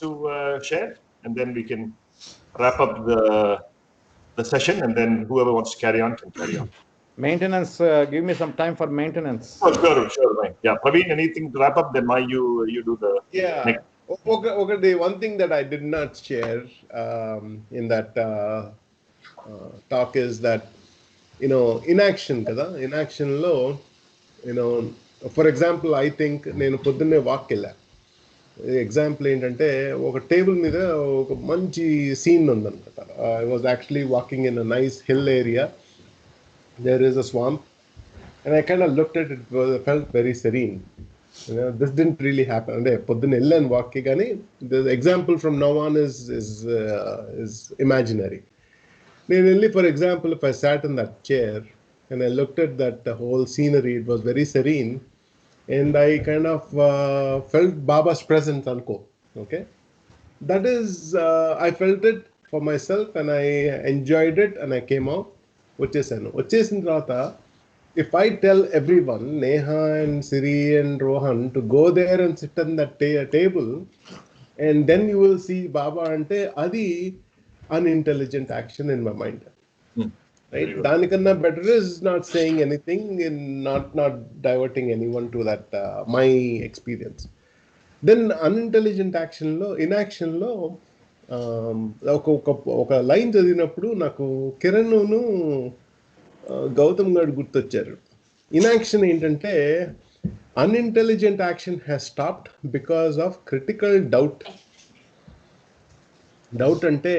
to share, and then we can wrap up the session, and then whoever wants to carry on can carry on. Maintenance, give me some time for maintenance. Oh, sure, right. Yeah, Praveen, anything to wrap up? Then you do the next. Okay. One thing that I did not share in that talk is that, inaction kada, inaction lo, for example, I think నేను పొద్దున్నే walk వెళ్ళా. Example ఏంటంటే ఒక table మీద ఒక మంచి scene ఉందన్నమాట. I was actually walking in a nice hill area. There is a swamp and I kind of looked at it felt very serene. This didn't really happen. అంటే పొద్దున్న వెళ్ళాను వాక్కి, కానీ the example from now on is imaginary. నేను వెళ్ళి, for example, if I sat in that chair and I looked at that whole scenery, it was very serene. And I kind of felt Baba's presence, anko. Okay, that is, I felt it for myself, and I enjoyed it, and I came out. Vachesina tarvata, if I tell everyone, Neha and Siri and Rohan, to go there and sit on that table, and then you will see Baba, ante adi unintelligent action in my mind. Right, danikana better is not saying anything and not diverting anyone to that my experience. Then unintelligent action lo, inaction lo, ఒక line చదివినప్పుడు నాకు కిరణ్ ను గౌతమ్ గారు గుర్తొచ్చారు. Inaction ఏంటంటే, unintelligent action has stopped because of critical doubt. Doubt ante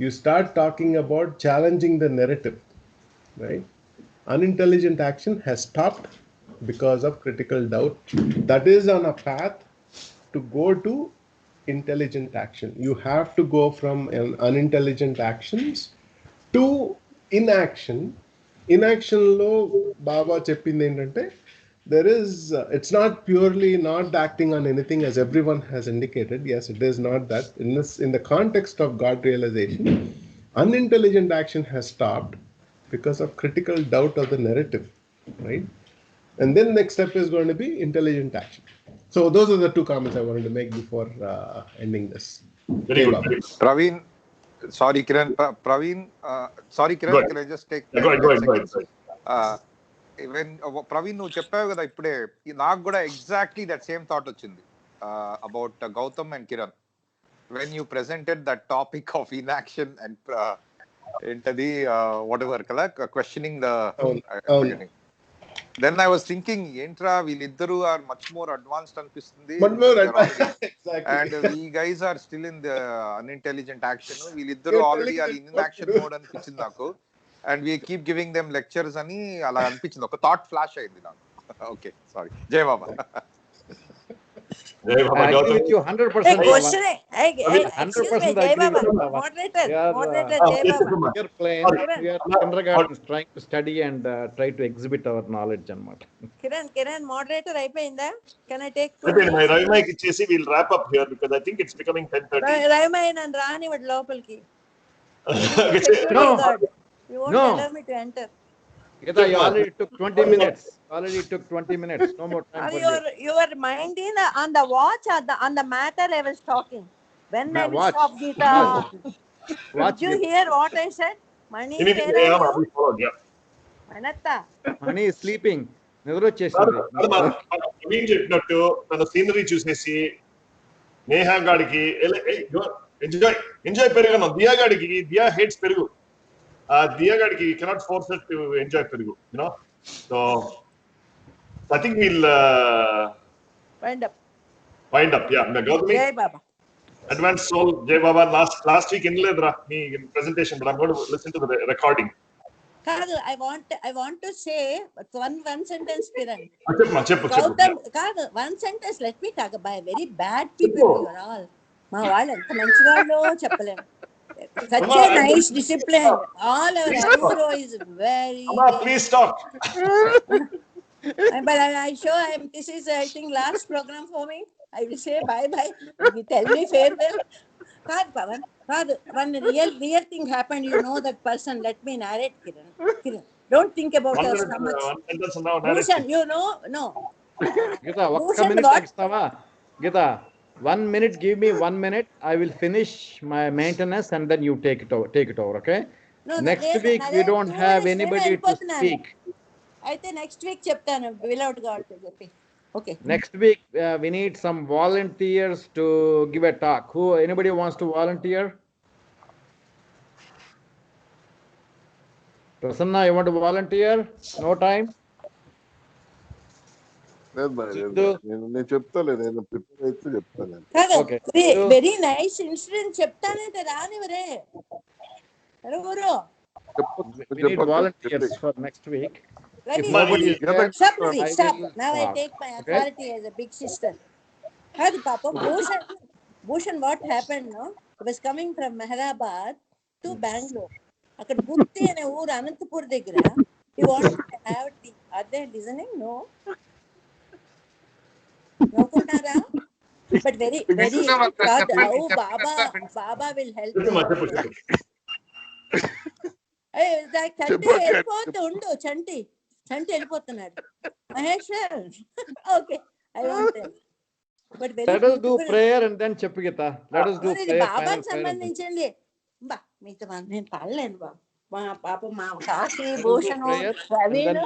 you start talking about challenging the narrative, right? Unintelligent action has stopped because of critical doubt. That is on a path to go to intelligent action. You have to go from unintelligent actions to inaction. Inaction lo Baba చెప్పింది ఏంటంటే, there is it's not purely not acting on anything, as everyone has indicated. Yes, it is not that. In the context of God realization, unintelligent action has stopped because of critical doubt of the narrative, right? And then next step is going to be intelligent action. So those are the two comments I wanted to make before ending this. Very good. Praveen, sorry Kiran, can I just take Go ahead. When Praveen నువ్వు చెప్పావు కదా ఇప్పుడే, నాకు కూడా exactly that same thought వచ్చింది about Gautam and Kiran when you presented that topic of inaction and ఏంటది whatever కదా, questioning the then I was thinking, ఏంట్రా వీళ్ళిద్దరూ are much more advanced అనిపిస్తుంది, and we guys are still in the unintelligent action. వీళ్ళిద్దరూ already are in inaction mode అనిపించింది నాకు, and we keep giving them lectures అని అలా అనిపించింది. ఒక థాట్ ఫ్లాష్ అయింది నాకు. Okay, sorry. జై బాబా. I agree with you 100%. Excuse me, Jai Baba. Moderator, Jai Baba. We are playing, we are kindergartens trying to study and try to exhibit our knowledge anamata. Kiran, moderator అయిపోయిందా? Can I take my Ravimai ఇచ్చేసి we'll wrap up here because I think it's becoming 10:30. Ravimai నన్ను రానివ్వడు లోపలికి. No. You won't allow me to enter. Gita, you already took 20 minutes. No more time for you. Your mind on the watch, on the matter I was talking. When I will stop, Gita. Did you hear what I said? Mani, Manatta. Mani is sleeping. నిద్ర వచ్చేసింది. Praveen చెప్పినట్టు తన scenery చూసేసి నేహా గాడికి enjoy పెరుగు, దియా గాడికి దియా hates పెరుగు. Diya gadiki, you cannot force her to enjoy Perugu, So I think we'll wind up. Yeah, Gautami. Jai Baba. Advanced Soul, Jai Baba. Last week in presentation, but I'm going to listen to the recording. Kadu, I want to say one sentence, Kiran. Gautam, Kadu, one sentence. Let me talk about very bad people. You're all. మా వాళ్ళు ఎంత మంచివాళ్ళు చెప్పలేము. Such a nice discipline. All our Aruro is very. Amma, please talk. But this is, I think, last program for me. I will say bye. You tell me farewell. Pavan, one real thing happened. You know that person. Let me narrate, Kiran. Don't think about your stomach. Bhushan, you know, no. Gita, what community istava? Gita, 1 minute, give me 1 minute. I will finish my maintenance and then you take it over, okay? No, Next week we don't 2 have minutes నేను anybody to వెళ్ళిపోతున్నాను. speak. అయితే next week చెప్తాను విలౌట్ God చెప్పి. Okay. Next week we need some volunteers to give a talk. Who, anybody wants to volunteer? Prasanna, you want to volunteer? No time? నేను చెప్తాలే, నేను prepare అయితే చెప్తాను. Okay. వెరీ నైస్ ఇన్సిడెంట్ చెప్తానంటే రానివరే ఎవరు. We need volunteers for next week. If Ravi, nobody is there, stop, I Ravi, will stop. Now I talk. take my Okay? authority as a big sister. Hadi Papa, Bhushan, what happened, no? He was coming from Mehrabad to Bangalore. అక్కడ గుత్తి అనే ఊరు అనంతపూర్ దగ్గర. He wanted to have tea. Are they listening? No. నవ్వుకుంటారా? But very God, how Baba will help you. చంటి వెళ్ళిపోతూ ఉండు. చంటి వెళ్ళిపోతున్నాడు. Mahesh, okay, I want. But very Let us do prayer and then చెప్పు గీత. Let us do prayer. బాబాకి సంబంధించింది. మీతో నేను పడలేను బాబు. మా పాప మా Kashi Bhushan Praveen.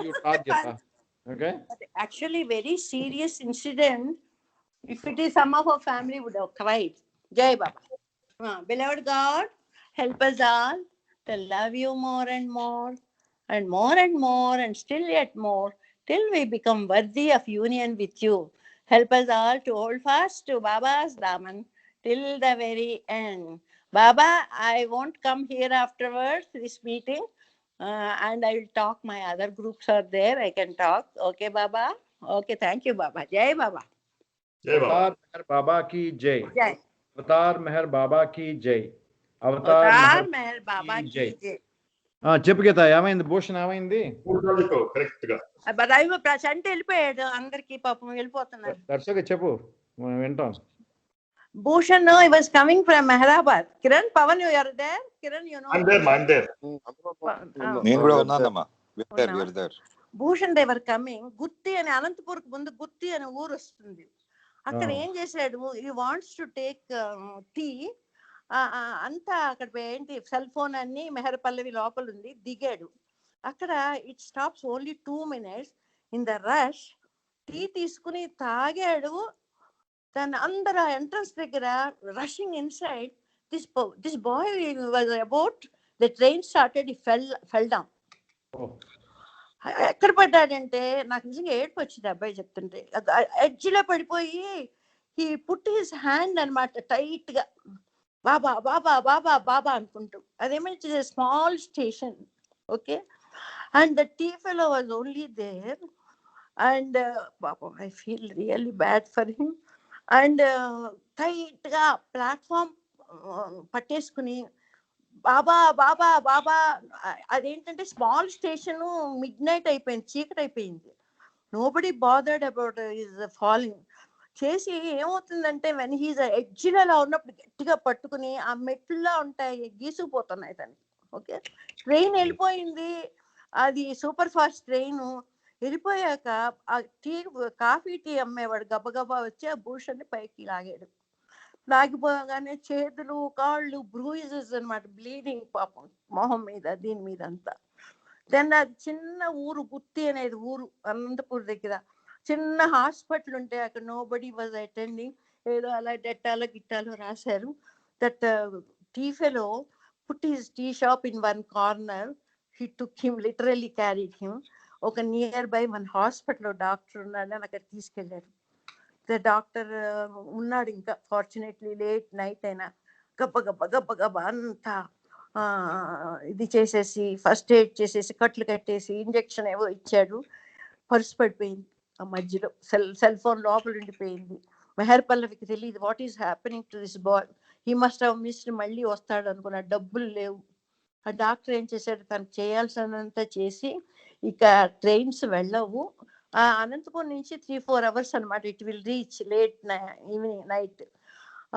Okay. Actually very serious incident. If it is some of our family would have cried. Jai Baba. Beloved God, help us all to love you more and more and more and more and still yet more till we become worthy of union with you. Help us all to hold fast to Baba's Daman till the very end. Baba, I won't come here afterwards, this meeting, and I will talk. My other groups are there. I can talk. Okay, Baba? Okay, thank you, Baba. Jai Baba. Avatar Meher Baba ki jai. Jai. Avatar Meher Baba ki jai. Avatar Meher Baba ki jai. చెప్పు గీత, ఏమైంది? భూషణ్ ఏమైంది? Correct గా. But అవి చంటి వెళ్ళిపోయాడు. అందరికి పాపం వెళ్ళిపోతున్నారు. దర్శక చెప్పు, మనం వింటాం. Bhushan, he was coming from Mehrabad. Kiran, Pavan, you are there? Kiran, you know? I'm there. నేను కూడా ఉన్నానమ్మా. We are there. Bhushan, they were coming. Gutti అని అనంతపూర్కి ముందు గుత్తి అనే ఊరు వస్తుంది. అక్కడ ఏం చేశాడు? He wants to take tea. అంతా అక్కడ ఏంటి సెల్ ఫోన్ అన్ని మెహర్పల్లవి లోపల ఉంది. దిగాడు. అక్కడ it stops only 2 minutes. In the rush tea తీసుకుని తాగాడు. దాని అందరు ఎంట్రన్స్ దగ్గర rushing inside. This boy was about the train started. Fell down. ఎక్కడ పడ్డాడంటే నాకు నిజంగా ఏడుపు వచ్చింది అబ్బాయి చెప్తుంటే. ఎడ్జ్లో పడిపోయి హీ పుట్ హిస్ హ్యాండ్ అనమాట టైట్ గా. బాబా బాబా బాబా బాబా అనుకుంటూ. అదేమంటే small station. Okay. And the tea fellow was only there. And Baba, I feel really bad for him. And tight గా ప్లాట్ఫామ్ పట్టేసుకుని బాబా బాబా బాబా. అదేంటంటే స్మాల్ స్టేషన్, మిడ్ నైట్ అయిపోయింది, చీకటి అయిపోయింది. Nobody bothered about his falling. చేసి ఏమవుతుందంటే వెన్ హీజ్ ఎడ్జిలో అలా ఉన్నప్పుడు గట్టిగా పట్టుకుని ఆ మెట్లా ఉంటాయి, గీసుకుపోతున్నాయి దానికి. ఓకే. ట్రైన్ వెళ్ళిపోయింది. అది సూపర్ ఫాస్ట్ ట్రైన్. వెళ్ళిపోయాక ఆ కాఫీ టీ అమ్మేవాడు గబగబా వచ్చి ఆ భూషణ్ని పైకి లాగాడు. లాగిపోగానే చేతులు కాళ్ళు బ్రూయిజెస్ అనమాట, బ్లీడింగ్ పాపం మొహం మీద, దీని మీద అంతా. దెన్ అది చిన్న ఊరు, గుత్తి అనేది ఊరు అనంతపూర్ దగ్గర. చిన్న హాస్పిటల్ ఉంటే అక్కడ నోబడీ వాజ్ అటెండింగ్. ఏదో అలా డెట్టాలో గిట్టాలో రాశారు. That tea fellow put his tea shop in one corner. He took him, literally carried him. ఒక నియర్ బై మన హాస్పిటల్లో డాక్టర్ ఉన్నాడు అని అక్కడ తీసుకెళ్ళారు. డాక్టర్ ఉన్నాడు ఇంకా, ఫార్చునేట్లీ లేట్ నైట్ అయినా. గబ్బ గబ్బ గబ్బ గబ్బ అంతా ఇది చేసేసి, ఫస్ట్ ఎయిడ్ చేసేసి, కట్లు కట్టేసి, ఇంజక్షన్ ఏవో ఇచ్చాడు. పర్సు పడిపోయింది ఆ మధ్యలో. సెల్ ఫోన్ లోపల ఉండిపోయింది. మెహర్పల్లవికి తెలియదు what is happening to this boy. He must have missed. మళ్ళీ వస్తాడు అనుకున్న, డబ్బులు లేవు. ఆ డాక్టర్ ఏం చేశాడు, తనకు చేయాల్సినంత చేసి, ఇక ట్రైన్స్ వెళ్ళవు. అనంతపురం నుంచి 3-4 hours అనమాట. It will reach late evening night.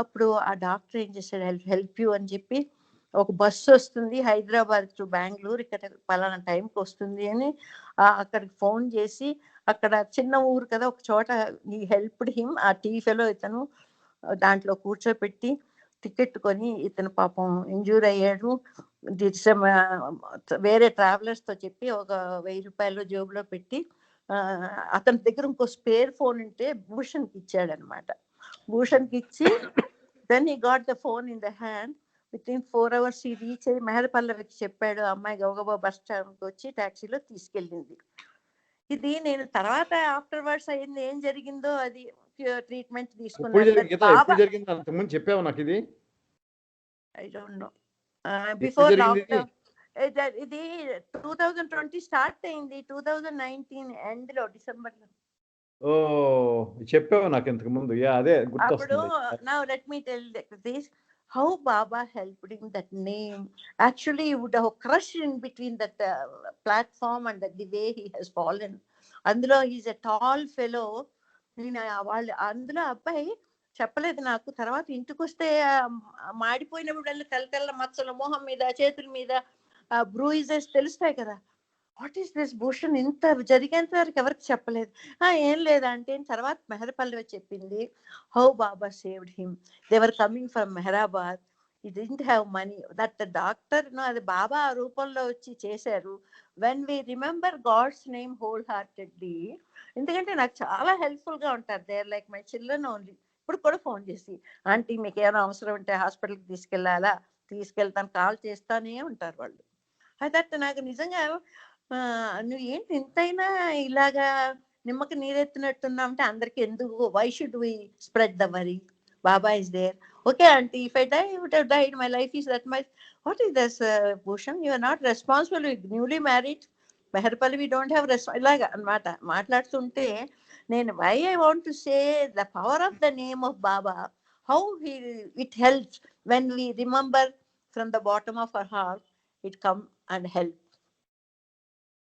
అప్పుడు ఆ డాక్టర్ ఏం చేశాడు, హెల్ప్ యూ అని చెప్పి, ఒక బస్సు వస్తుంది హైదరాబాద్ టు బెంగళూరు, ఇక్కడ పలానా టైంకి వస్తుంది అని అక్కడికి ఫోన్ చేసి, అక్కడ చిన్న ఊరు కదా, ఒక చోట ఈ హెల్ప్డ్ హిమ్. ఆ టీ ఫెలో ఇతను దాంట్లో కూర్చోపెట్టి టికెట్ కొని ఇతను పాపం ఇంజూర్ అయ్యాడు. వేరే ట్రావెలర్స్తో చెప్పి ఒక 1000 రూపాయలు జేబులో పెట్టి అతని దగ్గర ఇంకో స్పేర్ ఫోన్ ఉంటే భూషణ్కి ఇచ్చాడనమాట. భూషణ్కి ఇచ్చి then he got the phone in the hand. Within 4 hours ఈ రీచ్ అయ్యి మెహర్పల్లవికి చెప్పాడు. అమ్మాయి గబగబా బస్ స్టాండ్కి వచ్చి ట్యాక్సీలో తీసుకెళ్ళింది. ఇది నేను తర్వాత ఆఫ్టర్వర్డ్స్ అయింది ఏం జరిగిందో అది ట్రీట్మెంట్ తీసుకున్నాను. చెప్పావు నాకు ఇది. I don't know. Before lockdown ఇది 2020 స్టార్ట్ అయింది. 2019 ఎండ్ లో డిసెంబర్ లో. ఓ చెప్పావు నాకు ఇంతకు ముందు. అదే అప్పుడు now let me tell this how Baba helped him. That name actually would have crushed in between that platform and the way he has fallen. అందులో he's a tall fellow. వాళ్ళు అందులో అబ్బాయి చెప్పలేదు నాకు. తర్వాత ఇంటికి వస్తే మాడిపోయినప్పుడు తెల్ల తెల్ల మచ్చలు మొహం మీద చేతుల మీద బ్రూయిజెస్ తెలుస్తాయి కదా. వాట్ ఈస్ దిస్ భూషణ్ ఇంత జరిగేంత వరకు ఎవరికి చెప్పలేదు. ఏం లేదంటే తర్వాత మెహర్పల్లవి చెప్పింది how Baba saved him. They were coming from Meherabad. He didn't have money. That doctor అది బాబా రూపంలో వచ్చి చేశారు. When we remember God's name whole heartedly, ఎందుకంటే నాకు చాలా హెల్ప్ఫుల్ గా ఉంటారు. They are like my children only. ఇప్పుడు కూడా ఫోన్ చేసి ఆంటీ మీకు ఏమైనా అవసరం ఉంటే హాస్పిటల్కి తీసుకెళ్ళాలా, తీసుకెళ్తాను, కాల్ చేస్తానే ఉంటారు వాళ్ళు. దట్ నాకు నిజంగా నువ్వు ఏంటి ఇంతైనా ఇలాగా నిమ్మకి నీరెత్తినట్టున్నావు అంటే అందరికి ఎందుకు, why should we spread the worry, Baba is there. Okay aunty, if I die would have died, my life is that much. What is this Bhushan, you are not responsible, newly married, Meherpallavi don't have ఇలాగా అన్నమాట మాట్లాడుతుంటే నేను why I want to say the power of the name of Baba, how it helps when we remember from the bottom of our heart, it come and help.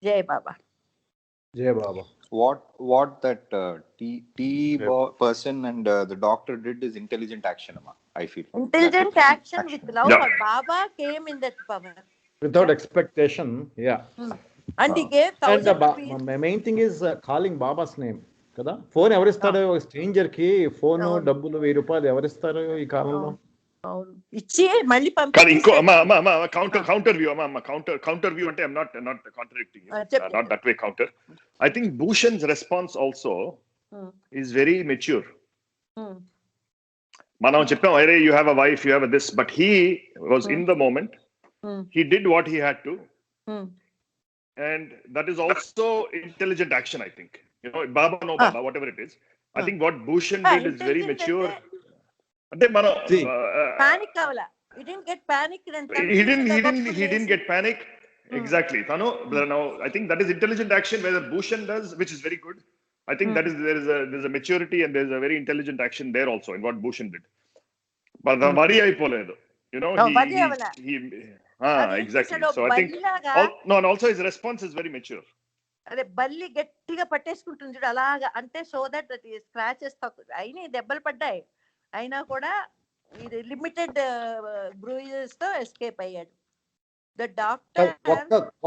Jai Baba. Jai Baba. What that person and the doctor did is intelligent action, I feel. Intelligent action with love. Yeah. Baba came in that power without expectation. And he gave 1,000 rupees. The main thing is calling Baba's name kada. Phone ఎవరిస్తాడు stranger కి? Phone డబ్బులు 1000 రూపాయలు ఎవరిస్తారు ఈ కాలంలో? ఇచ్చి మళ్ళీ పంపించారు. ఇంకో కౌంటర్ వ్యూ అంటే I'm not contradicting you, not that way counter. I think Bhushan's response also is very mature. మనం చెప్పాం అరే you have a wife, you have this, but he was in the moment. He did what he had to, and that is also intelligent action. I think Baba no Baba whatever it is, I think what Bhushan did is very mature. అంటే మనం panic కావాలా, he didn't get panicked and he didn't get panic. Exactly. Tanu, now I think that is intelligent action whether Bhushan does, which is very good. I think that is there's a maturity and there's a very intelligent action there also in what Bhushan did. But the worry ayipoladu, he exactly. So I think and also his response is very mature. అదే బల్లి గట్టిగా పట్టేసుకుంటుంది చూడు అలాగా, అంటే so that scratches అయినా దెబ్బలు పడ్డాయి అయినా కూడా ఇది లిమిటెడ్ బ్రూయిజెస్ తో ఎస్కేప్ అయ్యాడు. ద డాక్టర్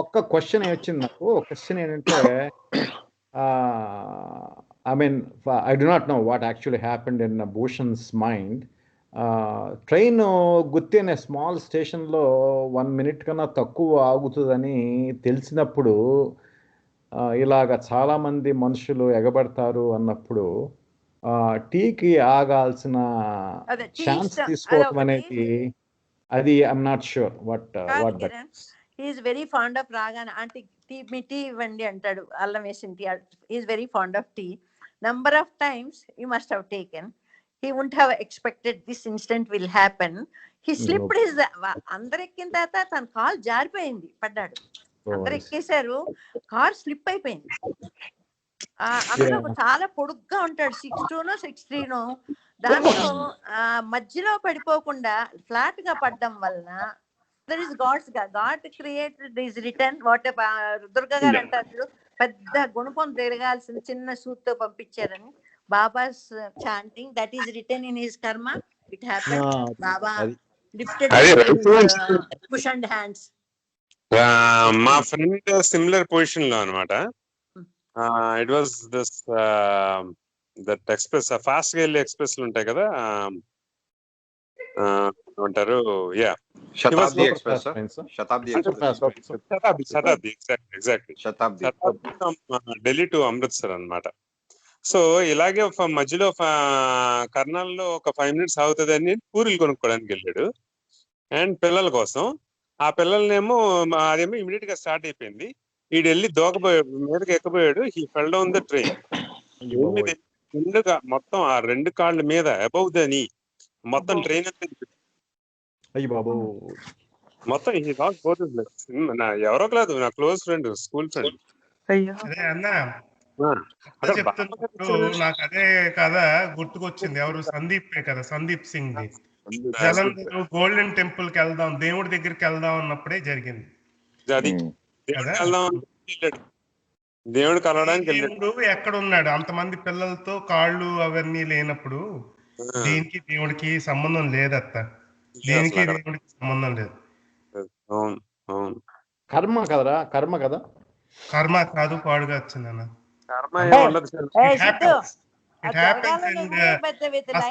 ఒక్క క్వశ్చన్ వచ్చింది నాకు. క్వశ్చన్ ఏంటంటే I mean I do not know what actually happened in Bhushan's mind. Train Gutti అనే స్మాల్ స్టేషన్లో 1 minute కన్నా తక్కువ ఆగుతుందని తెలిసినప్పుడు ఇలాగ చాలామంది మనుషులు ఎగబడతారు అన్నప్పుడు టీకి ఆగాల్సిన ఛాన్స్ తీసుకోవడం అనేది అది I'm not sure what that. He is very fond of రాగానే ఆంటీ టీ ఇవ్వండి అంటాడు, అల్లం వేసిన tea. He is very fond of tea. Number of times he must have taken. He won't have expected this incident will happen. He slipped his, అందరు ఎక్కిన తర్వాత తన call జారిపోయింది, పడ్డాడు. అందరు ఎక్కేశారు, కార్ స్లిప్ అయిపోయింది. అందులో చాలా పొడుగ్గా ఉంటాడు, 6'2" 6'3". దాంట్లో మధ్యలో పడిపోకుండా ఫ్లాట్ గా పడ్డం వలన there is God created is return. What Durga garu అంటారు పెద్ద గుణపం తిరగాల్సిన చిన్న సూట్ తో పంపించారని. Baba's chanting that is return in his karma. It happen. Baba lifted push hands. మా ఫ్రెండ్ సిమిలర్ పొజిషన్ లో అన్నమాట. It was this that express fast గా వెళ్ళే ఎక్స్ప్రెస్లు ఉంటాయి కదా, అంటారు yeah Shatabdi express Shatabdi exactly Shatabdi Delhi to Amritsar అన్నమాట. సో ఇలాగే మధ్యలో కర్నాల్లో ఒక 5 minutes అవుతుందని పూరీలు కొనుక్కోవడానికి వెళ్ళాడు అండ్ పిల్లల కోసం. ఆ పిల్లలనేమో అదేమో ఇమీడియట్ గా స్టార్ట్ అయిపోయింది. ఈడు వెళ్ళి మీదకి ఎక్కబోయాడు. He fell down the train. ముందుగా మొత్తం ఆ 2 కాళ్ళ మీద అబౌవ్ ద నీ మొత్తం ట్రైన్ అంతా మొత్తం ఈ లాస్ పోతుంది. ఎవరో కాదు, నా క్లోజ్ ఫ్రెండ్, స్కూల్ ఫ్రెండ్. అదే అన్న చెప్తున్నప్పుడు నాకు అదే కథ గుర్తుకొచ్చింది. ఎవరు సందీప్ కదా, Sandeep Singh the Jalandhar golden temple కి వెళ్దాం, దేవుడి దగ్గరికి వెళ్దాం అన్నప్పుడే జరిగింది. దేవుడు కలవడానికి దేవుడు ఎక్కడ ఉన్నాడు? అంతమంది పిల్లలతో కాళ్ళు అవన్నీ లేనప్పుడు దీనికి దేవుడికి సంబంధం లేదత్త. దేనికి దేవుడికి సంబంధం లేదు. కర్మ కదరా, కర్మ కదా, కర్మ కాదు పాడుగా వచ్చిందన్న.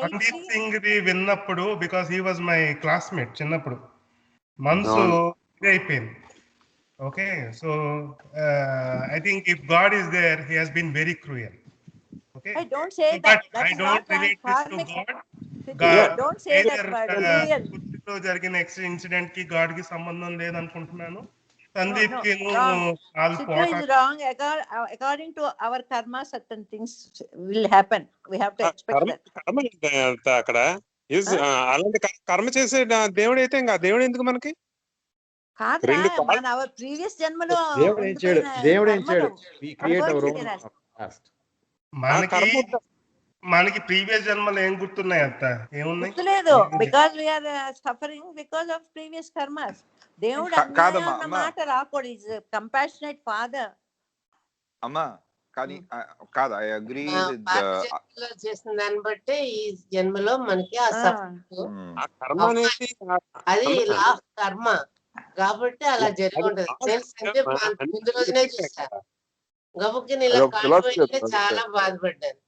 సందీప్ సింగ్ ది విన్నప్పుడు, because he was my classmate చిన్నప్పుడు, మనసు అయిపోయింది. Okay, so I think if God is there, he has been very cruel. Okay, I don't say that. I don't relate this to God. Don't say that word. కుర్తిలో జరిగిన incident కి God కి సంబంధం లేదనుకుంటున్నాను. సందీప్ కి is wrong. According to our karma, certain things will happen. We have to expect that. అక్కడ అలాంటి కర్మ చేసే దేవుడు అయితే ఇంకా దేవుడు ఎందుకు మనకి? మన our previous జన్మలో దేవుడు ఏం చేయడు. We create our own past. మనకి ప్రీవియస్ జన్మలు ఏం గుర్తున్నాయి అంత? ఏమున్నాయి? గుర్తులేదు. Because we are suffering because of previous karmas. దేవుడు అన్న మాట రాకూడదు. Is compassionate father. అమ్మా కానీ కాదు, ఐ అగ్రీ విత్ చేసిన దాన్ని బట్టి ఈ జన్మలో మనకి ఆ అది లాస్ట్ కర్మ కాబట్టి అలా జరిగి ఉంటది. తెలుసంటే ముందు రోజునే చూసాను గబుక్కి ఇలా కాలు పెట్టి చాలా బాధపడ్డాను.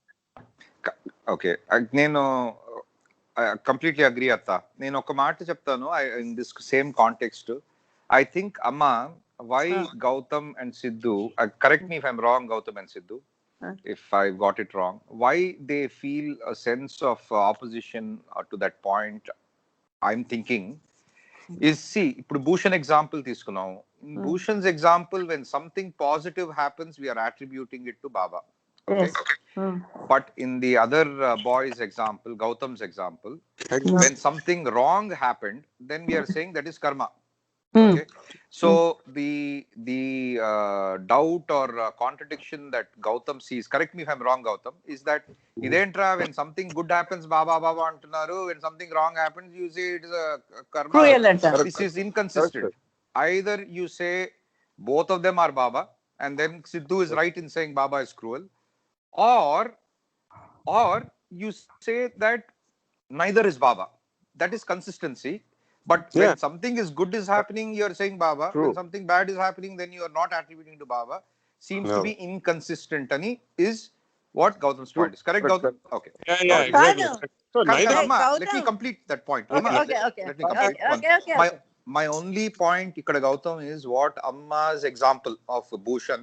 ఓకే, నేను కంప్లీట్లీ అగ్రీ అత్త. నేను ఒక మాట చెప్తాను in this same context. I think అమ్మ, why Gautam and Sidhu, correct me if I'm wrong, Gautam and Sidhu, if I got it wrong, why they feel a sense of opposition to that point, I'm thinking is, see, ఇప్పుడు Bhushan example తీసుకున్నాం. In Bhushan's example, when something positive happens, we are attributing it to Baba. Okay. But in the other boy's example, Gautam's example, when something wrong happened, then we are saying that is karma. Okay, so the doubt or contradiction that Gautam sees, correct me if I'm wrong, Gautam, is that identra when something good happens Baba Baba antunaru, when something wrong happens you say it is a karma. This is inconsistent. Either you say both of them are Baba and then Sidhu is right in saying Baba is cruel, or you say that neither is Baba. That is consistency. But when something is good is happening, you are saying Baba. When something bad is happening, then you are not attributing to Baba. Seems to be inconsistent. Ani is what Gautam's point is. Correct, Gautam? Okay. Yeah, exactly. So let me complete that point. Okay. Let me complete Okay. My only point ikkada, Gautam, is what Amma's example of Bhushan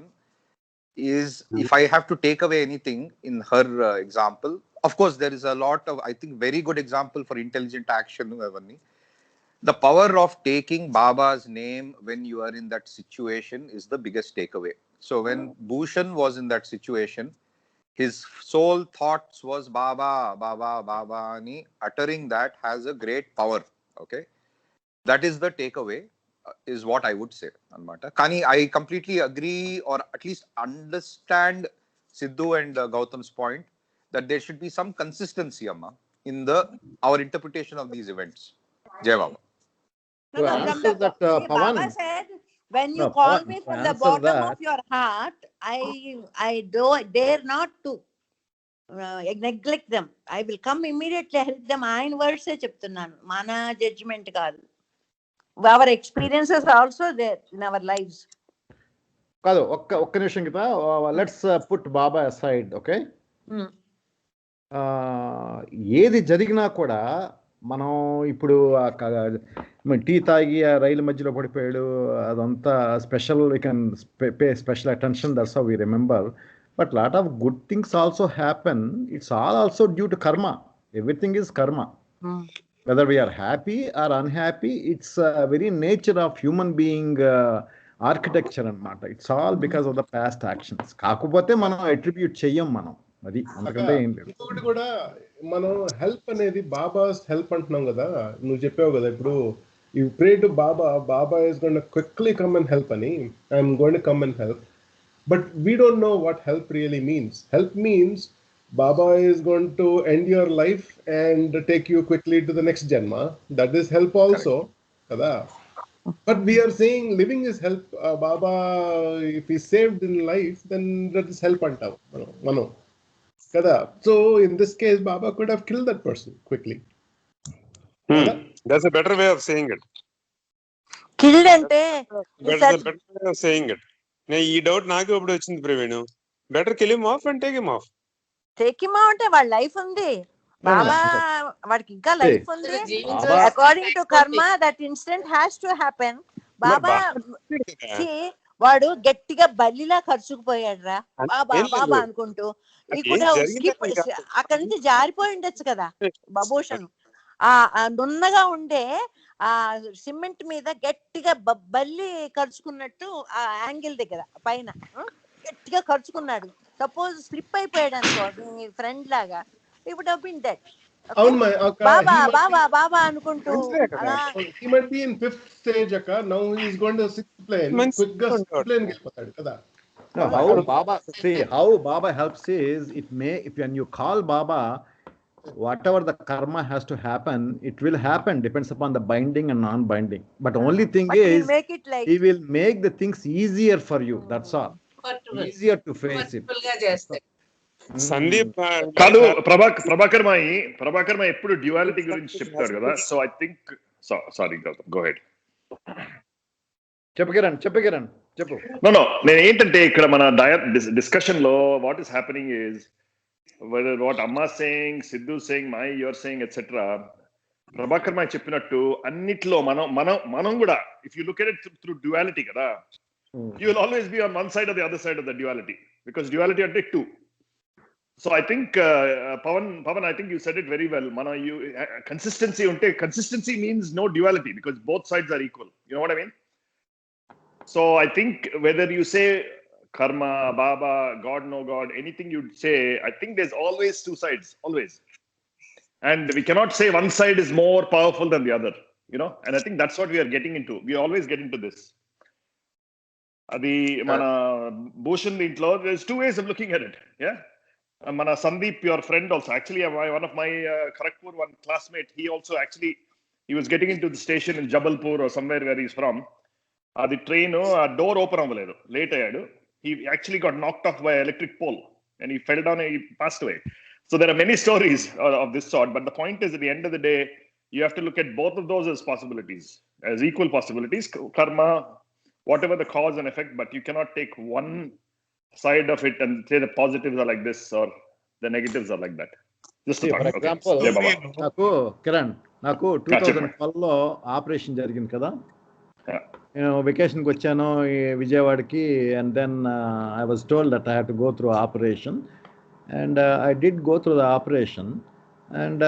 is. If I have to take away anything in her example, of course there is a lot of, I think, very good example for intelligent action. The power of taking Baba's name when you are in that situation is the biggest takeaway. So when Bhushan was in that situation, his sole thoughts was Baba, Baba, Baba, and uttering that has a great power. Okay, that is the takeaway, is what I would say. Kani, I completely agree, or at least understand Sidhu and Gautam's point that there should be some consistency, Amma, in our interpretation of these events. Jai Baba. Baba said, when you call me from the bottom of your heart, I dare not to neglect them. I will come immediately help them. ఆయన వర్డ్సే చెప్తున్నాను, మన judgement కాదు. Our experiences are also there in our lives. కాదు, ఒక్క నిమిషం కదా, let's put Baba aside. Okay, ఏది జరిగినా కూడా మనం ఇప్పుడు టీ తాగి ఆ రైలు మధ్యలో పడిపోయాడు, అదంతా special, we can pay special attention, that's how we remember. But lot of good things also happen. It's all also due to కర్మ. ఎవ్రీథింగ్ ఈజ్ కర్మ. Whether we are happy or unhappy, it's very nature of human being architecture అన్నమాట. It's all because of the past actions. కాకపోతే మనం attribute చెయ్యం మనం, అది అందుకంటే ఏం లేదు. ఇంకొకటి కూడా, మనం హెల్ప్ అనేది బాబాస్ హెల్ప్ అంటున్నాం కదా, నువ్వు చెప్పావు కదా ఇప్పుడు, you pray to Baba, Baba is going to quickly come and help అని, I'm going to come and help. But we don't know what help really means. Help means Baba is going to end your life and take you quickly to the next janma. That is help also. Kada. But we are saying living is help. Baba, if he saved in life, then that is help antav. Mano. Kada. So in this case, Baba could have killed that person quickly. That's a better way of saying it. Killed ante. That's a better way of saying it. ఈ doubt నాకు ఇప్పుడు వచ్చింది Praveen. Better kill him off and take him off. Take him అంటే వాడి life ఉంది, బాబా వాడికి ఇంకా life ఉంది. According to karma that incident has to happen. Baba వాడు గట్టిగా బల్లిలా ఖర్చుకుపోయాడు రా బాబా బాబా అనుకుంటూ. అక్కడి నుంచి జారిపోయి ఉండొచ్చు కదా భూషణ్. ఆ నున్నగా ఉండే ఆ సిమెంట్ మీద గట్టిగా బల్లి ఖర్చుకున్నట్టు ఆ యాంగిల్ దగ్గర పైన గట్టిగా ఖర్చుకున్నాడు. సపోజ్ స్లిప్ అయిపోయాడు అనుకో మీ ఫ్రెండ్ లాగా, ఇప్పుడు డబ్బిన్ డెట్ బాబా బాబా బాబా అనుకుంటూ అలా. He might be in 5th stage akka, now he is going to 6th plane, quickest plane వెళ్ళిపోతాడు కదా. How Baba helps is, when you call Baba, whatever the karma has to happen, it will happen, depends upon the binding and non-binding. But only thing is, he will make the things easier for you, that's all. Easier to face it. Sandeep కాదు, ప్రభాకర్ మాయి ఎప్పుడు duality గురించి చెప్తారు కదా. So I think sorry go head. చెప్పు కిరణ్ చెప్పు. No నేను ఏంటంటే ఇక్కడ మన డిస్కషన్ లో what is happening is whether what Amma saying, Sidhu saying, Mai you're saying, etc. Prabhakar మాయి చెప్పినట్టు అన్నిట్లో మనం కూడా, if you look at it through duality కదా, you will always be on one side or the other side of the duality, because duality ante two. So I think Pavan, I think you said it very well. Consistency unte, consistency means no duality, because both sides are equal. You know what I mean? So I think whether you say karma, Baba, God, no God, anything you'd say, I think there's always two sides, always. And we cannot say one side is more powerful than the other, you know? And I think that's what we are getting into. We always get into this. అది మన భూషణ్ దీంట్లో there's two ways of looking at it. Yeah, మన Sandeep, your friend also, actually one of my Kharagpur one classmate, he was getting into the station in Jabalpur or somewhere where he's from. The train door open అవ్వలేదు, late అయ్యాడు. He actually got knocked off by an electric pole and he fell down and he passed away. So there are many stories of this sort, but the point is, at the end of the day, you have to look at both of those as possibilities, as equal possibilities. Karma, whatever the cause and effect, but you cannot take one side of it and say the positives are like this or the negatives are like that. Just to for example, నాకు 2012 లో operation జరిగింది కదా. నేను వెకేషన్కి వచ్చాను విజయవాడకి, and then I was told that I have to go through operation, and I did go through the operation, and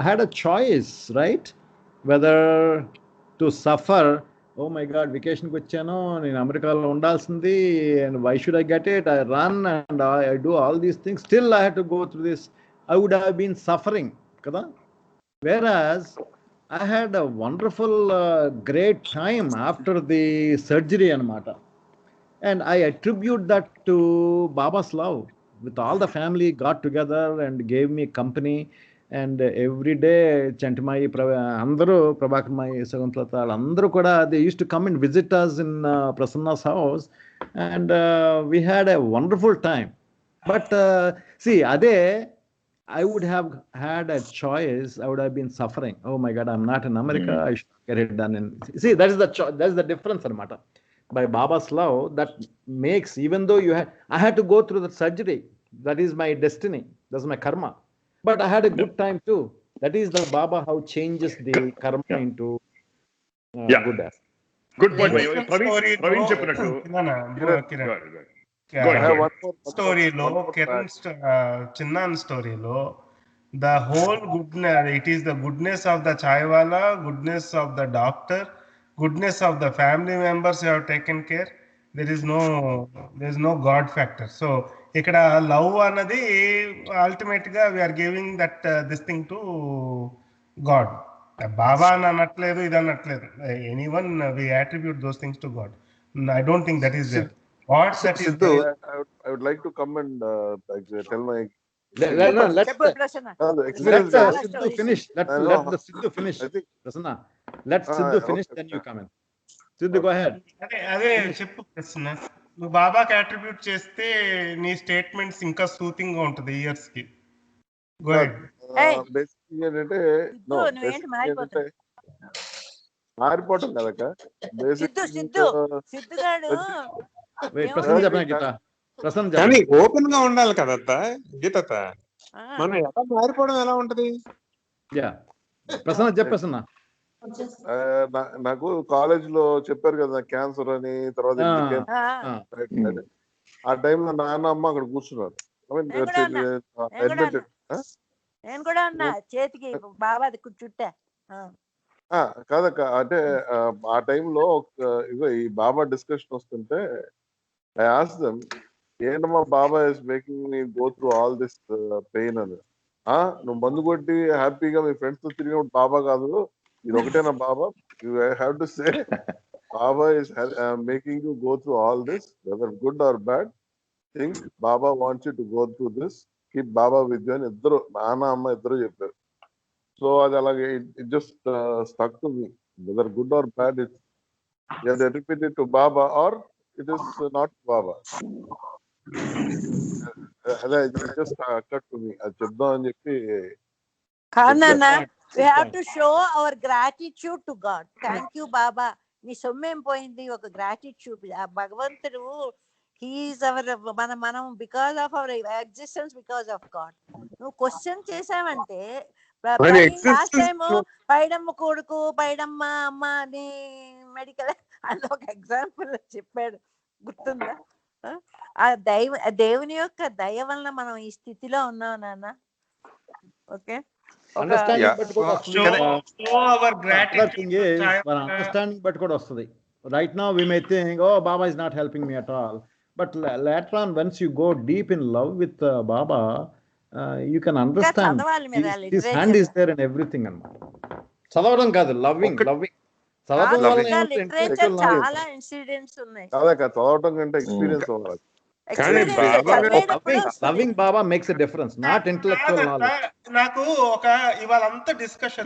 I had a choice, right, whether to suffer. Oh my God, వెకేషన్కి వచ్చాను, నేను అమెరికాలో ఉండాల్సింది, and why should I get it, I run and I do all these things, still I have to go through this, I would have been suffering కదా. Whereas I had a wonderful, great time after the surgery anamata, and I attribute that to Baba's love. With all the family got together and gave me company, and every day Chantimayi andaru, Prabhakar Mai, Saguntlata andaru kuda, they used to come and visit us in Prasanna's house, and we had a wonderful time. But see, ade I would have had a choice. I would have been suffering. Oh my God, I'm not in America. I should get it done. See, that is the difference, anamata. By Baba's love, that makes, even though I had to go through the surgery. That is my destiny. That's my karma. But I had a good time too. That is the Baba how changes the karma into good as. Good point. Praveen చెప్పినట్టు స్టోరీలో Kiran chinon స్టోరీలో the whole goodness, it is the goodness of the chaiwala, goodness of the doctor, goodness of the family members who have taken care. There is no God factor. So ikkada love anadi ultimate ga we are giving that this thing to God. Baba anatledu idanatledu, anyone we attribute those things to God. I don't think that is there. What that is there. I would like to come and tell my Let Sidhu finish. Let the Sidhu finish. Prasanna, let Sidhu finish, then you come in. Sidhu, go ahead. అదే చెప్పు ప్రశ్న. నువ్వు బాబాకి attribute చేస్తే నీ statements ఇంకా soothing గా ఉంటది ఇయర్స్ కి. Go ahead. బేసిక్ ఏంటంటే మారిపోవటం కదక్క. సిద్ధు గాడు ప్రసన్న చెప్పిన గీత, ప్రసన్న కానీ ఓపెన్ గా ఉండాలి కదా గీత. మనం ఎలా మారిపోవడం ఎలా ఉంటది? ప్రసన్న చెప్పేస్తున్నా. నాకు కాలేజ్ లో చెప్పారు కదా క్యాన్సర్ అని, తర్వాత ఆ టైంలో నాన్న అమ్మ అక్కడ కూర్చున్నారు. నేను కూడా ఉన్నా, చేతికి బాబా చుట్టా. కాదక్క, అంటే ఆ టైంలో ఇగో ఈ బాబా డిస్కషన్ వస్తుంటే ఐ ఆస్క్డ్ దెమ్, ఏంటమ్మా Baba is making me go through all this pain అని. నువ్వు మందు కొట్టి హ్యాపీగా మీ ఫ్రెండ్స్ తో తిరిగినప్పుడు బాబా కాదు, ఇది ఒకటేనా Baba? You have to say Baba is making you go through all this, whether good or bad think Baba wants you to go through this, keep Baba with you అని ఇద్దరు, నాన్న అమ్మ ఇద్దరు చెప్పారు. సో అది అలాగే it just stuck to me, whether good or bad it's you have to attribute it to Baba or it is not Baba. అదే just అక్కడ్ to me, అది చెప్దాం అని చెప్పి. We have to show our gratitude to God. Thank you Baba. నీ సొమ్మేం పోయింది, ఒక gratitude. భగవంతుడు he is our మనం because of our existence, because of God. నువ్వు క్వశ్చన్ చేసావంటే, లాస్ట్ టైం పైడమ్మ కొడుకు పైడమ్మ అమ్మ అని మెడికల్ అని ఒక ఎగ్జాంపుల్ చెప్పాడు, గుర్తుందా? ఆ దేవుని యొక్క దయ వలన మనం ఈ స్థితిలో ఉన్నాం నాన్న. ఓకే, అండర్స్టాండింగ్ బట్టి కూడా వస్తుంది. Right now we may think, oh Baba is not helping me at all, but later on once you go deep in love with Baba, you can understand his hand is there in everything అన్నమాట. చదవడం కాదు, loving చదవడం వల్ల చాలా incidents ఉన్నాయి. చదవడం కంటే experience అవ్వాలి. Loving Baba makes a difference, not intellectual knowledge. నాకు ఇవాళ అంతా డిస్కషన్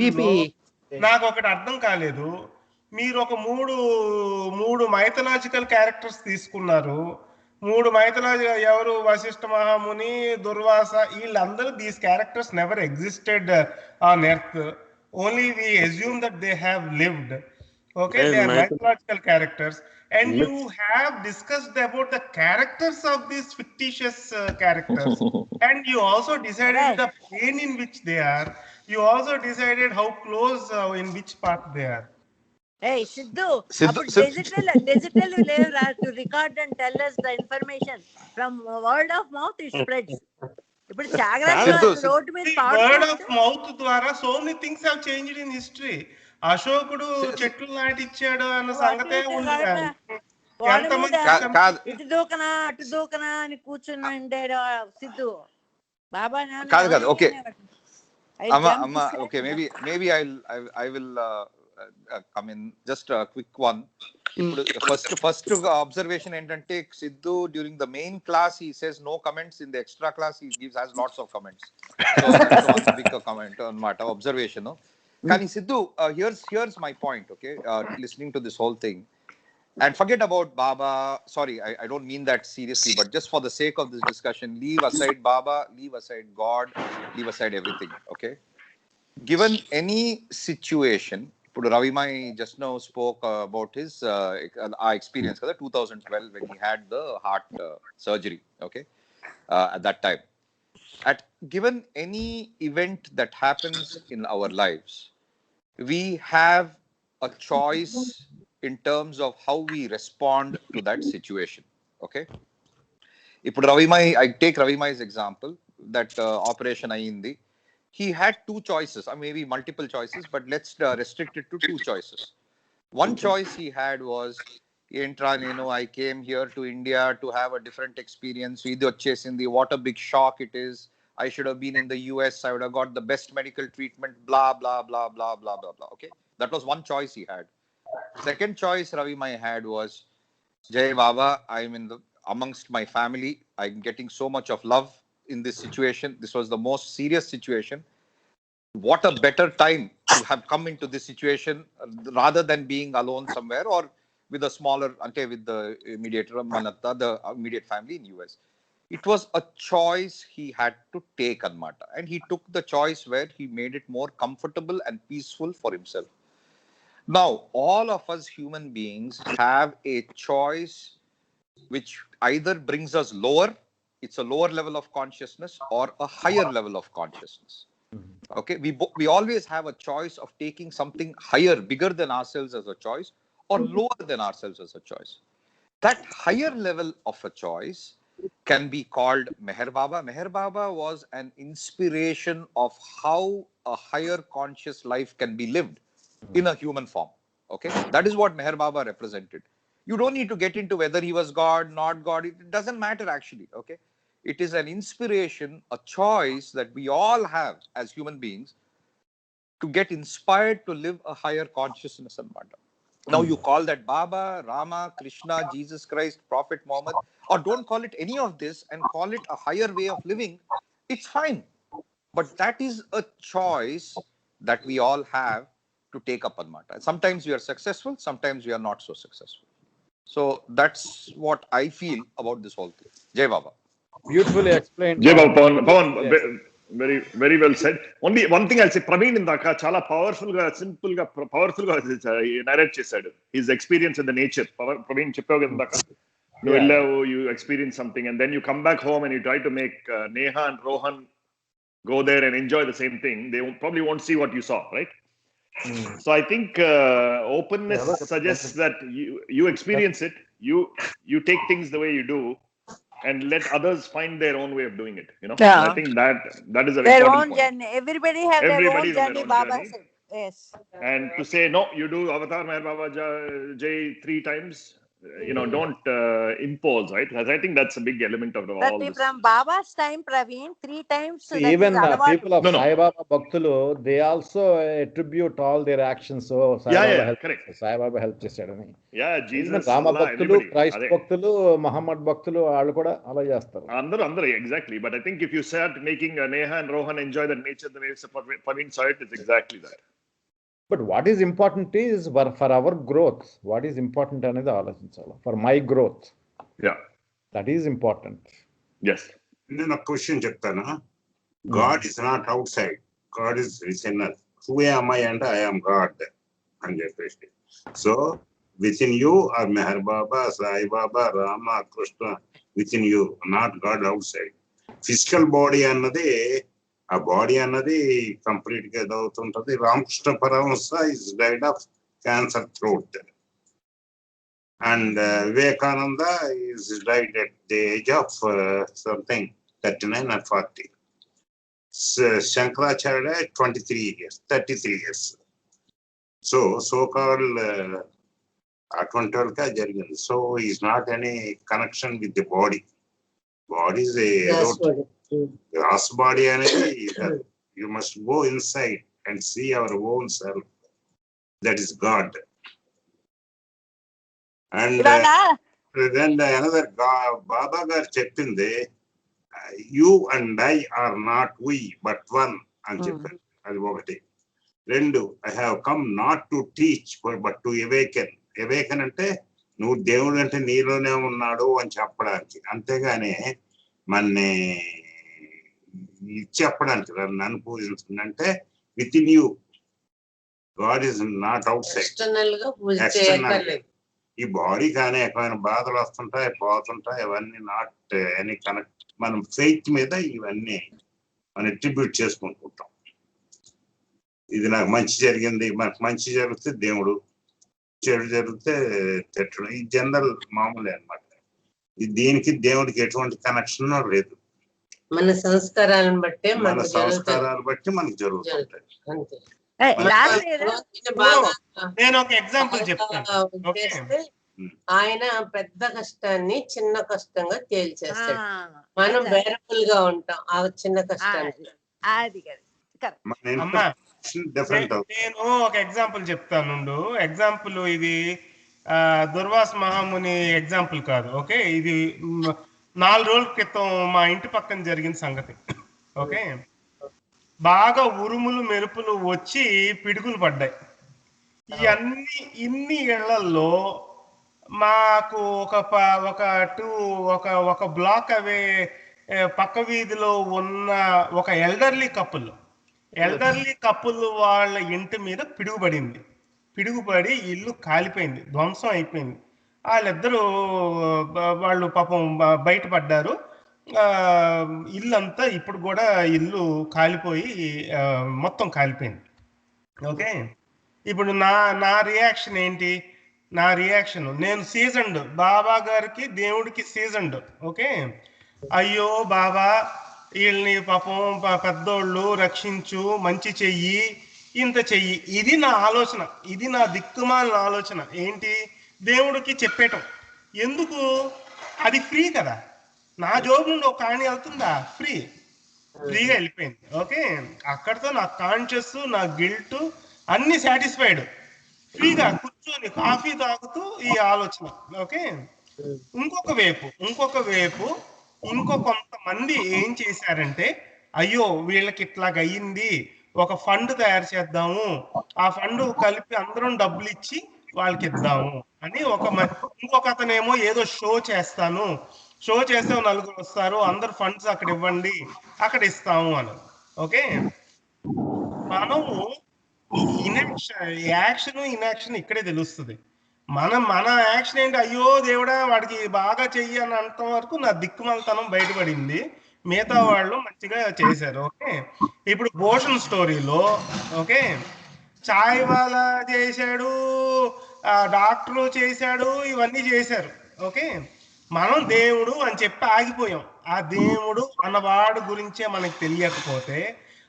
నాకు ఒకటి అర్థం కాలేదు. మీరు ఒక మూడు మైథలాజికల్ క్యారెక్టర్స్ తీసుకున్నారు. 3 మైథలాజీ, ఎవరు? వశిష్ఠ మహాముని, దుర్వాస, వీళ్ళందరూ these characters never existed on earth. Only we assume that they have lived. Okay, they are mythological characters, and you have discussed about the characters of these fictitious characters, and you also decided the plane in which they are. You also decided how close, in which path they are. Hey Sidhu, digital layer to record and tell us the information. From word of mouth it spreads. ఇప్పుడు జాగ్రత్త, road మీద word of mouth ద్వారా so many things have changed in history. అశోకుడు చెట్లు నాటిచ్చాడు అన్న సంగతే ఉంది. ఇటు దూకనా అటు దూకనా అని కూర్చుని ఉండాడు సిద్ధు. బాబా కాదు. ఓకే అమ్మా, okay, maybe I will come in just a quick one. ఇప్పుడు ఫస్ట్ అబ్జర్వేషన్ ఏంటంటే, Siddhu during the main class he says no comments, in the extra class he has lots of comments. So that's one big comment అన్నమాట, observation. కానీ Siddhu, here's my point, okay, listening to this whole thing, and forget about Baba. Sorry, I don't mean that seriously, but just for the sake of this discussion, leave aside Baba, leave aside God, leave aside everything, okay? Given any situation, Ravimai just now spoke about his experience, 2012 when he had the heart surgery, okay, at that time. Given any event that happens in our lives, we have a choice in terms of how we respond to that situation. Okay. I take Ravimai's example, that operation ayindi. He had two choices, or maybe multiple choices, but let's restrict it to two choices. One choice he had was, I came here to India to have a different experience. What a big shock it is. I should have been in the US. I would have got the best medical treatment, blah, blah, blah, blah, blah, blah, blah. Okay. That was one choice he had. Second choice Ravimai had was, Jai Baba, I'm amongst my family. I'm getting so much of love in this situation. This was the most serious situation. What a better time to have come into this situation rather than being alone somewhere or with a smaller, with the immediate Manatta, the immediate family in US. It was a choice he had to take, Anmata. And he took the choice where he made it more comfortable and peaceful for himself. Now, all of us human beings have a choice which either brings us lower, it's a lower level of consciousness, or a higher level of consciousness. Okay, we always have a choice of taking something higher, bigger than ourselves as a choice, or lower than ourselves as a choice. That higher level of a choice can be called Meher Baba. Meher Baba was an inspiration of how a higher conscious life can be lived in a human form. Okay, that is what Meher Baba represented. You don't need to get into whether he was God, not God. It doesn't matter actually. Okay, it is an inspiration, a choice that we all have as human beings to get inspired to live a higher consciousness and matter. Now you call that Baba, Rama, Krishna, Jesus Christ, Prophet Muhammad, or don't call it any of this and call it a higher way of living. It's fine. But that is a choice that we all have to take up on matter. Sometimes we are successful, sometimes we are not so successful. So that's what I feel about this whole thing. Jai Baba. Beautifully explained. Jai Baba, Pawan, very, very well said. Only one thing I'll say, Praveen indaka chala powerful ga, simple ga, powerful ga narrate chesadu. His experience in the nature. Praveen cheppavu indaka. You experience something and then you come back home and you try to make Neha and Rohan go there and enjoy the same thing. They probably won't see what you saw, right? So I think openness suggests that you experience it, you take things the way you do, and let others find their own way of doing it. Yeah. And I think that is a Their important own point. journey. Everybody have their own journey, Baba said. Yes. And to say, no, you do Avatar Meher Baba Jai 3 times, don't impose, right? Because I think that's a big element of all this. From Baba's time, Praveen, 3 times. See, even people of Sai Baba Bhaktulu, they also attribute all their actions. So Sai Baba helped. Correct. Sai Baba helped chestadani. Yeah, Jesus, Rama Allah, Bhaktulu, Christ Bhaktulu, Muhammad Bhaktulu, all kuda ala chestaru. Andru, exactly. But I think if you start making Neha and Rohan enjoy the nature the way Praveen saw it, is exactly that. But what is important is for our growth. What is important another alochinchala. For my growth. Yeah. That is important. Yes. Then a question cheptana. God is not outside. God is within us. Who am I and I am God? So within you are Meher Baba, Sai Baba, Rama, Krishna. Within you, not God outside. Physical body annade. A body annadi complete ga edavutuntadi. Ramakrishna Paramahansa is died of cancer throat, and Vivekananda is died at the age of something 39 or 40. Shankaracharya 33 years, 33 years. So called so is not any connection with the body. Body is a last body, and you must go inside and see our own self. That is God. And then another Baba gar cheppindi, you and I are not we, but one. And chepparu. Adi okati. Rendu, I have come not to teach, but to awaken. Awaken ante, నువ్వు దేవుడు అంటే నీలోనే ఉన్నాడు అని చెప్పడానికి, అంతేగాని మనని చెప్పడానికి నన్ను పూజించుకుంటే within you God is not outside. ఈ బాడీకి అనేకమైన బాధలు వస్తుంటాయి, పోతుంటాయి. అవన్నీ నాట్ ఎనీ కనెక్ట్. మనం ఫెయిత్ మీద ఇవన్నీ మనం అట్రిబ్యూట్ చేసుకుంటుంటాం. ఇది నాకు మంచి జరిగింది, మనకు మంచి జరిగితే దేవుడు, చెడు జరిగితే తిట్టడం. ఈ జనరల్ మామూలే అనమాట. దీనికి దేవుడికి ఎటువంటి కనెక్షన్ లేదు. మన సంస్కారాలను బట్టే మన సంస్కారాలు బట్టి మనకు జరుగుతుంటాయి. నేను ఒక ఎగ్జాంపుల్ చెప్తాను. ఆయన పెద్ద కష్టాన్ని చిన్న కష్టంగా తేల్చేస్తాడు. మనం బేరబుల్ గా ఉంటాం ఆ చిన్న కష్టాన్ని. నేను ఒక ఎగ్జాంపుల్ చెప్తాను. ఎగ్జాంపుల్ ఇది దుర్వాస మహాముని ఎగ్జాంపుల్ కాదు. ఓకే, ఇది 4 రోజుల క్రితం మా ఇంటి పక్కన జరిగిన సంగతి. ఓకే, బాగా ఉరుములు మెరుపులు వచ్చి పిడుగులు పడ్డాయి. ఇన్ని ఇళ్లలో మాకు ఒక బ్లాక్ అవే పక్క వీధిలో ఉన్న ఒక ఎల్డర్లీ కపుల్ వాళ్ళ ఇంటి మీద పిడుగుపడింది. పిడుగుపడి ఇల్లు కాలిపోయింది, ధ్వంసం అయిపోయింది. వాళ్ళు పాపం బయటపడ్డారు. ఇల్లంతా ఇప్పుడు కూడా ఇల్లు కాలిపోయి మొత్తం కాలిపోయింది. ఓకే, ఇప్పుడు నా రియాక్షన్ ఏంటి? నా రియాక్షన్, నేను సీజన్డ్, బాబా గారికి దేవుడికి సీజన్డ్. ఓకే, అయ్యో బాబా, వీళ్ళని పాపం పెద్దోళ్ళు రక్షించు, మంచి చెయ్యి, ఇంత చెయ్యి. ఇది నా ఆలోచన, ఇది నా దిక్కుమాలిన ఆలోచన. ఏంటి? దేవుడికి చెప్పేయటం ఎందుకు? అది ఫ్రీ కదా. నా జోబు నుండి ఒక కాణి వెళ్తుందా? ఫ్రీగా వెళ్ళిపోయింది. ఓకే, అక్కడితో నా కాన్షియస్, నా గిల్ట్ అన్ని సాటిస్ఫైడ్. ఫ్రీగా కూర్చొని కాఫీ తాగుతూ ఈ ఆలోచన. ఓకే, ఇంకొక వైపు ఇంకో కొంతమంది ఏం చేశారంటే, అయ్యో వీళ్ళకి ఇట్లాగయ్యింది, ఒక ఫండ్ తయారు చేద్దాము, ఆ ఫండ్ కలిపి అందరం డబ్బులు ఇచ్చి వాళ్ళకి ఇద్దాము అని ఇంకొక అతనేమో ఏదో షో చేస్తాను, షో చేస్తే 4 వస్తారు, అందరు ఫండ్స్ అక్కడ ఇవ్వండి, అక్కడ ఇస్తాము అని. ఓకే, మనము ఇనాక్షన్ ఇక్కడే తెలుస్తుంది. మన యాక్షన్ ఏంటి? అయ్యో దేవుడా వాడికి బాగా చెయ్యి అని అంత వరకు నా దిక్కుమలతనం బయటపడింది, మిగతా వాళ్ళు మంచిగా చేశారు. ఓకే, ఇప్పుడు భూషణ్ స్టోరీలో ఓకే, చాయ్ వాలా చేశాడు, డాక్టరు చేశాడు, ఇవన్నీ చేశారు. ఓకే, మనం దేవుడు అని చెప్పి ఆగిపోయాం. ఆ దేవుడు అన్నవాడు గురించే మనకి తెలియకపోతే,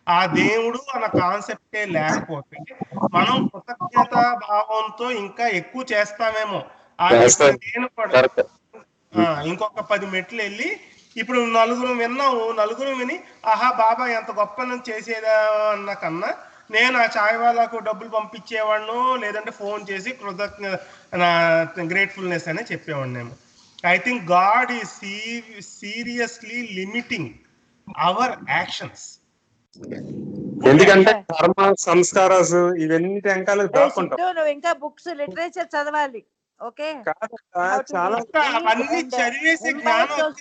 ఆ దేవుడు అన్న కాన్సెప్టే లేకపోతే, మనం కృతజ్ఞత భావంతో ఇంకా ఎక్కువ చేస్తామేమో. నేను కూడా ఇంకొక 10 మెట్లు వెళ్ళి, ఇప్పుడు నలుగురు విని ఆహా బాబా ఎంత గొప్ప చేసేదా అన్న కన్నా, నేను ఆ చాయ్ వాళ్ళకు డబ్బులు పంపించేవాడిను, లేదంటే ఫోన్ చేసి గ్రేట్ఫుల్నెస్ అనే చెప్పేవాడినేమో. I think God is seriously limiting our actions. ఎందుకంటే కర్మ, సంస్కారాస్ ఇవన్నీ వెనకాల దాక్కుంటాం. నువ్వు ఇంకా బుక్స్ లిటరేచర్ చదవాలి. ఓకే, చాలా అవన్నీ చదివేసి జ్ఞానం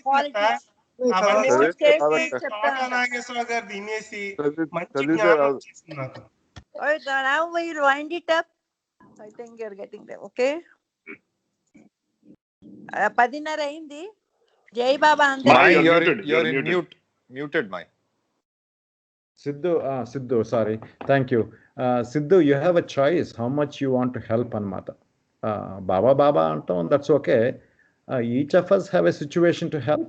నాగేశ్వర గారు తినేసి మంచి జ్ఞానం వచ్చేసింది నాకు. Now we'll wind it up. I think you're getting there. Okay, 10:30 అయింది. జై బాబా. You're in mute. Muted, Mai. Sidhu, sorry. Thank you. Sidhu, you have a choice how much you want to help Anmata. Baba antam, that's okay. Each of us have a situation to help.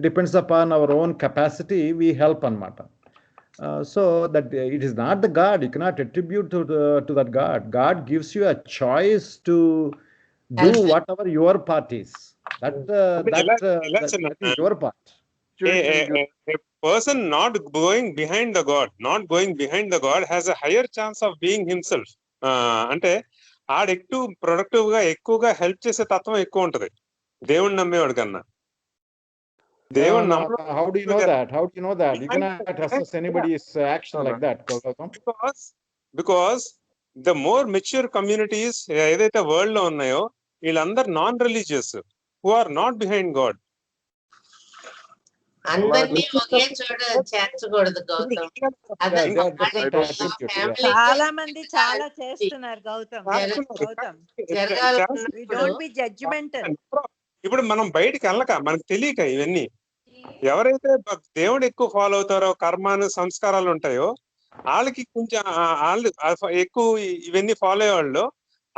Depends upon our own capacity, we help Anmata. So that it is not the God. You cannot attribute to that God. God gives you a choice to do whatever your part is. That is your part. A person not going behind the God has a higher chance of being himself. అంటే ఆడెక్కువ productive గా ఎక్కువగా help చేసే తత్వం ఎక్కువ ఉంటది దేవుణ్ణి నమ్మేవాడు కన్నా. How do you know that? You cannot assess anybody's action like that. Because the more mature communities ఏదైతే వరల్డ్ లో ఉన్నాయో, వీళ్ళందరూ non religious, who are not behind God. అందరినీ ఒకే చోట చేర్చకూడదు గౌతమ్. చాలా మంది చాలా చేస్తున్నారు గౌతమ్. ఇప్పుడు మనం బయటికి వెళ్ళక, మనకు తెలియక ఇవన్నీ ఎవరైతే దేవుడు ఎక్కువ ఫాలో అవుతారో, కర్మాను సంస్కారాలు ఉంటాయో వాళ్ళకి కొంచెం వాళ్ళు ఎక్కువ ఇవన్నీ ఫాలో అయ్యే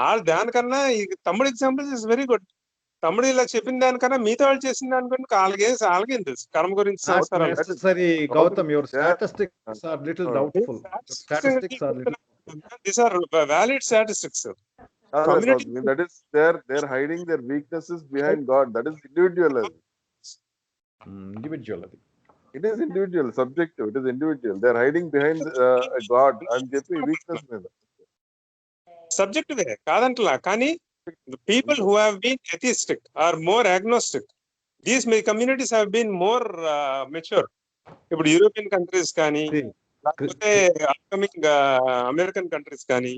వాళ్ళు దానికన్నా తమ్ముడు ఎగ్జాంపుల్ ఇస్ వెరీ గుడ్. తమ్ముడు ఇలా చెప్పిన దానికన్నా మిగతా వాళ్ళు చేసిన దానికన్నా వాళ్ళకేం తెలుసు కర్మ గురించి, సంస్కారాలు. Gautam, your statistics are little doubtful. Statistics are little. These are valid statistics. That is they're hiding their weaknesses behind God. That is individualism. Individuality. It is individual, subjective. It is individual. They're hiding behind God and చెప్పి weakness మీద. Subjective కాదంటలా, కానీ the people who have been atheistic are more agnostic. These communities have been more mature. ఇప్పుడు European countries కానీ, లేకపోతే upcoming American countries కానీ,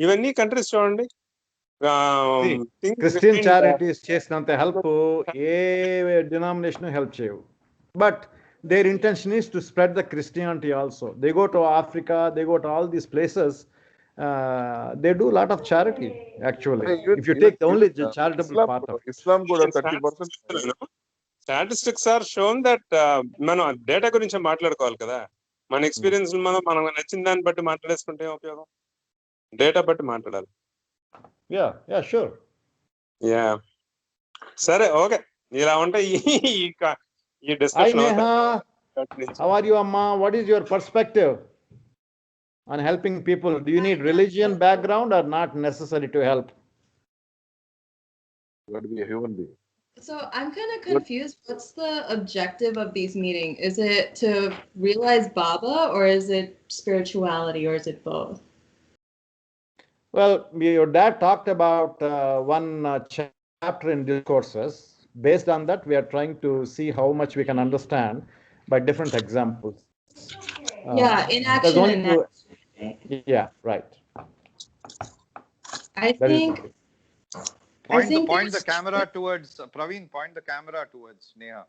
ఇవన్నీ countries చూడండి. Christian charities చేసినంత హెల్ప్ ఏ డినామినేషన్ హెల్ప్ చేయవు. But their intention is to spread the Christianity also. They go to Africa, they go to all these places. They do a lot of charity actually. If you take the only charitable part of Islam కూడా 30%. Statistics are shown that మనం data గురించి మాట్లాడుకోవాలి కదా. మన experience మనం నచ్చిన దాన్ని బట్టి మాట్లాడేసుకుంటే ఉపయోగం, డేటా బట్టి మాట్లాడాలి. Yeah, sure. Yeah. సరే, ఓకే, ఇలా ఉంటాయి ఈ discussion. Hi Neha, how are you Amma? What is your perspective on helping people? Do you need religion background or not necessary to help? You got to be a human being. So I'm kind of confused. What's the objective of these meetings? Is it to realize Baba, or is it spirituality, or is it both? Well, your dad talked about one chapter in discourses. Based on that, we are trying to see how much we can understand by different examples. In action and action. Yeah, right. I think point the camera towards Praveen. Point the camera towards Neha.